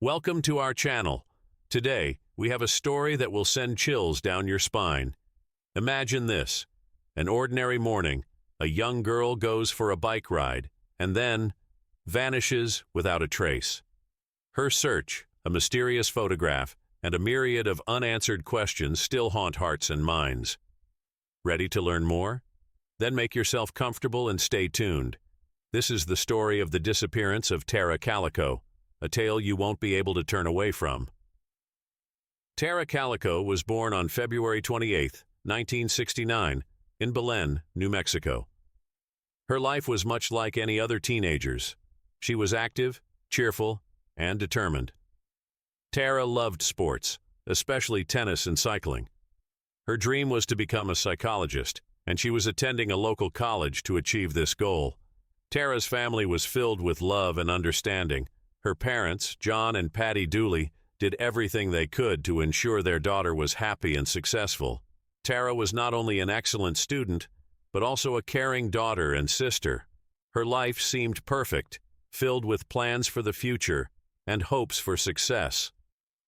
Welcome to our channel. Today, we have a story that will send chills down your spine. Imagine this. An ordinary morning, a young girl goes for a bike ride, and then vanishes without a trace. Her search, a mysterious photograph, and a myriad of unanswered questions still haunt hearts and minds. Ready to learn more? Then make yourself comfortable and stay tuned. This is the story of the disappearance of Tara Calico, a tale you won't be able to turn away from. Tara Calico was born on February 28, 1969, in Belen, New Mexico. Her life was much like any other teenager's. She was active, cheerful, and determined. Tara loved sports, especially tennis and cycling. Her dream was to become a psychologist, and she was attending a local college to achieve this goal. Tara's family was filled with love and understanding. Her parents, John and Patty Dooley, did everything they could to ensure their daughter was happy and successful. Tara was not only an excellent student, but also a caring daughter and sister. Her life seemed perfect, filled with plans for the future and hopes for success.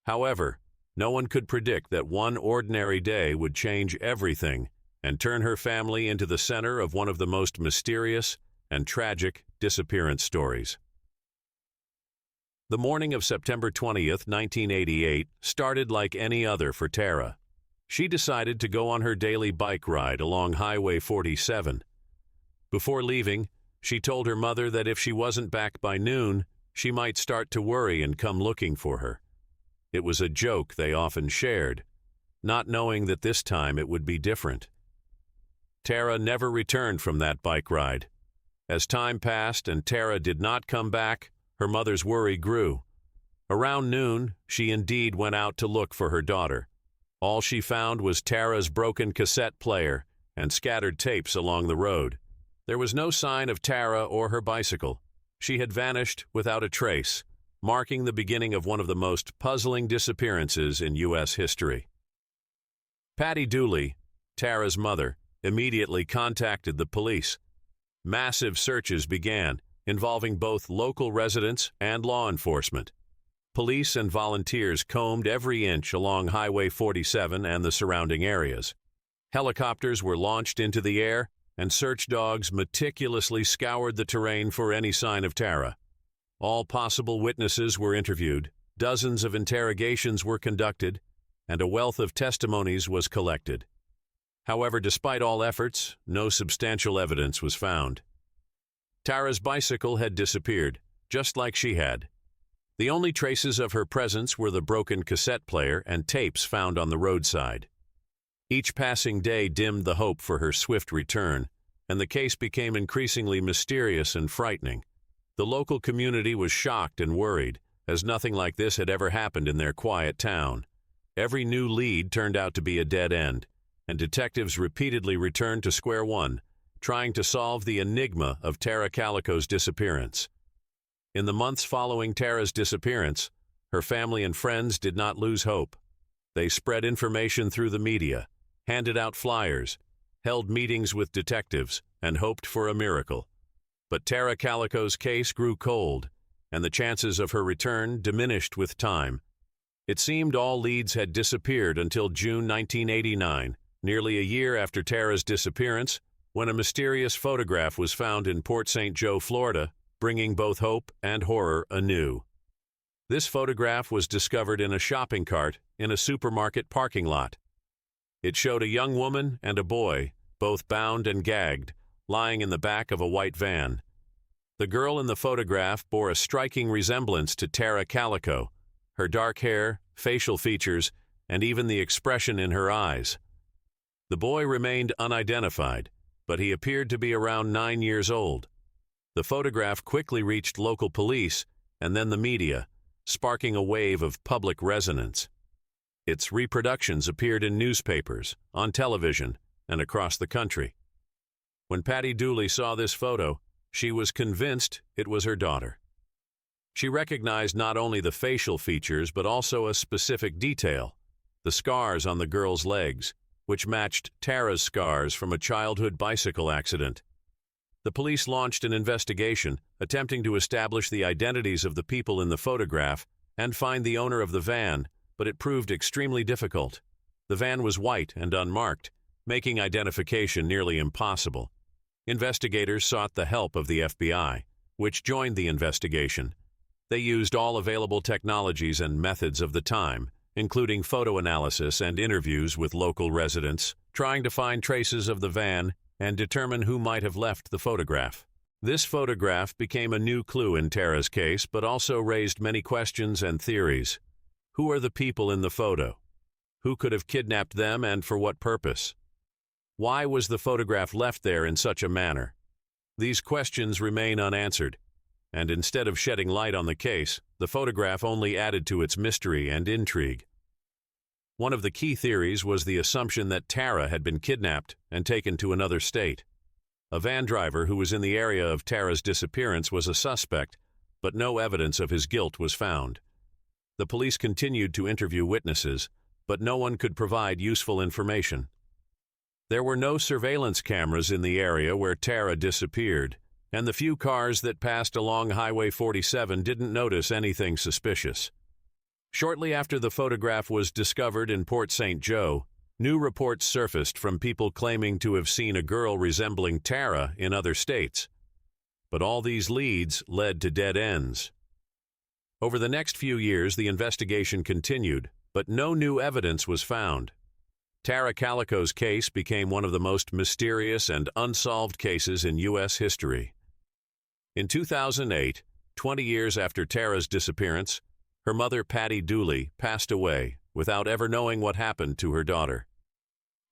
However, no one could predict that one ordinary day would change everything and turn her family into the center of one of the most mysterious and tragic disappearance stories. The morning of September 20th, 1988, started like any other for Tara. She decided to go on her daily bike ride along Highway 47. Before leaving, she told her mother that if she wasn't back by noon, she might start to worry and come looking for her. It was a joke they often shared, not knowing that this time it would be different. Tara never returned from that bike ride. As time passed and Tara did not come back, her mother's worry grew. Around noon, she indeed went out to look for her daughter. All she found was Tara's broken cassette player and scattered tapes along the road. There was no sign of Tara or her bicycle. She had vanished without a trace, marking the beginning of one of the most puzzling disappearances in U.S. history. Patty Dooley, Tara's mother, immediately contacted the police. Massive searches began, involving both local residents and law enforcement. Police and volunteers combed every inch along Highway 47 and the surrounding areas. Helicopters were launched into the air, and search dogs meticulously scoured the terrain for any sign of Tara. All possible witnesses were interviewed, dozens of interrogations were conducted, and a wealth of testimonies was collected. However, despite all efforts, no substantial evidence was found. Tara's bicycle had disappeared, just like she had. The only traces of her presence were the broken cassette player and tapes found on the roadside. Each passing day dimmed the hope for her swift return, and the case became increasingly mysterious and frightening. The local community was shocked and worried, as nothing like this had ever happened in their quiet town. Every new lead turned out to be a dead end, and detectives repeatedly returned to square one, trying to solve the enigma of Tara Calico's disappearance. In the months following Tara's disappearance, her family and friends did not lose hope. They spread information through the media, handed out flyers, held meetings with detectives, and hoped for a miracle. But Tara Calico's case grew cold, and the chances of her return diminished with time. It seemed all leads had disappeared until June 1989, nearly a year after Tara's disappearance, when a mysterious photograph was found in Port St. Joe, Florida, bringing both hope and horror anew. This photograph was discovered in a shopping cart in a supermarket parking lot. It showed a young woman and a boy, both bound and gagged, lying in the back of a white van. The girl in the photograph bore a striking resemblance to Tara Calico, her dark hair, facial features, and even the expression in her eyes. The boy remained unidentified, but he appeared to be around 9 years old. The photograph quickly reached local police and then the media, sparking a wave of public resonance. Its reproductions appeared in newspapers, on television, and across the country. When Patty Dooley saw this photo, she was convinced it was her daughter. She recognized not only the facial features but also a specific detail, the scars on the girl's legs, which matched Tara's scars from a childhood bicycle accident. The police launched an investigation, attempting to establish the identities of the people in the photograph and find the owner of the van, but it proved extremely difficult. The van was white and unmarked, making identification nearly impossible. Investigators sought the help of the FBI, which joined the investigation. They used all available technologies and methods of the time, including photo analysis and interviews with local residents, trying to find traces of the van and determine who might have left the photograph. This photograph became a new clue in Tara's case, but also raised many questions and theories. Who are the people in the photo? Who could have kidnapped them and for what purpose? Why was the photograph left there in such a manner? These questions remain unanswered, and instead of shedding light on the case, the photograph only added to its mystery and intrigue. One of the key theories was the assumption that Tara had been kidnapped and taken to another state. A van driver who was in the area of Tara's disappearance was a suspect, but no evidence of his guilt was found. The police continued to interview witnesses, but no one could provide useful information. There were no surveillance cameras in the area where Tara disappeared, and the few cars that passed along Highway 47 didn't notice anything suspicious. Shortly after the photograph was discovered in Port St. Joe, new reports surfaced from people claiming to have seen a girl resembling Tara in other states. But all these leads led to dead ends. Over the next few years, the investigation continued, but no new evidence was found. Tara Calico's case became one of the most mysterious and unsolved cases in U.S. history. In 2008, 20 years after Tara's disappearance, her mother, Patty Dooley, passed away without ever knowing what happened to her daughter.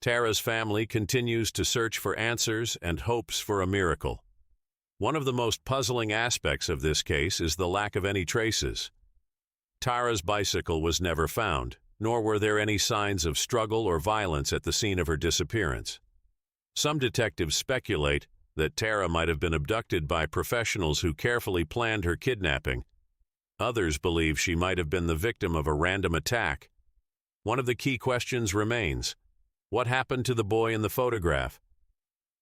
Tara's family continues to search for answers and hopes for a miracle. One of the most puzzling aspects of this case is the lack of any traces. Tara's bicycle was never found, nor were there any signs of struggle or violence at the scene of her disappearance. Some detectives speculate that Tara might have been abducted by professionals who carefully planned her kidnapping. Others believe she might have been the victim of a random attack. One of the key questions remains: what happened to the boy in the photograph?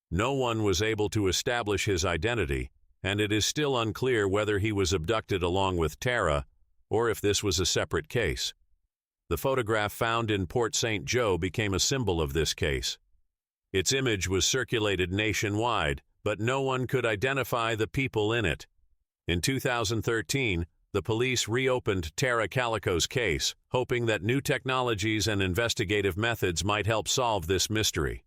No one was able to establish his identity, and it is still unclear whether he was abducted along with Tara or if this was a separate case. The photograph found in Port St. Joe became a symbol of this case. Its image was circulated nationwide, but no one could identify the people in it. In 2013, the police reopened Tara Calico's case, hoping that new technologies and investigative methods might help solve this mystery.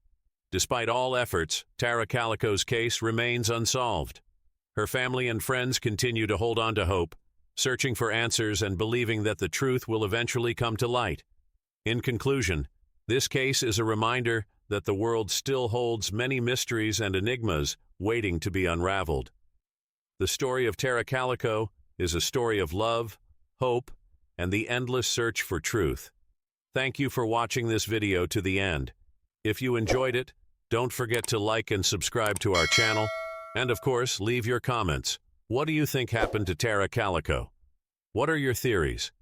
Despite all efforts, Tara Calico's case remains unsolved. Her family and friends continue to hold on to hope, searching for answers and believing that the truth will eventually come to light. In conclusion, this case is a reminder that the world still holds many mysteries and enigmas waiting to be unraveled. The story of Tara Calico is a story of love, hope, and the endless search for truth. Thank you for watching this video to the end. If you enjoyed it, don't forget to like and subscribe to our channel, and of course, leave your comments. What do you think happened to Tara Calico? What are your theories?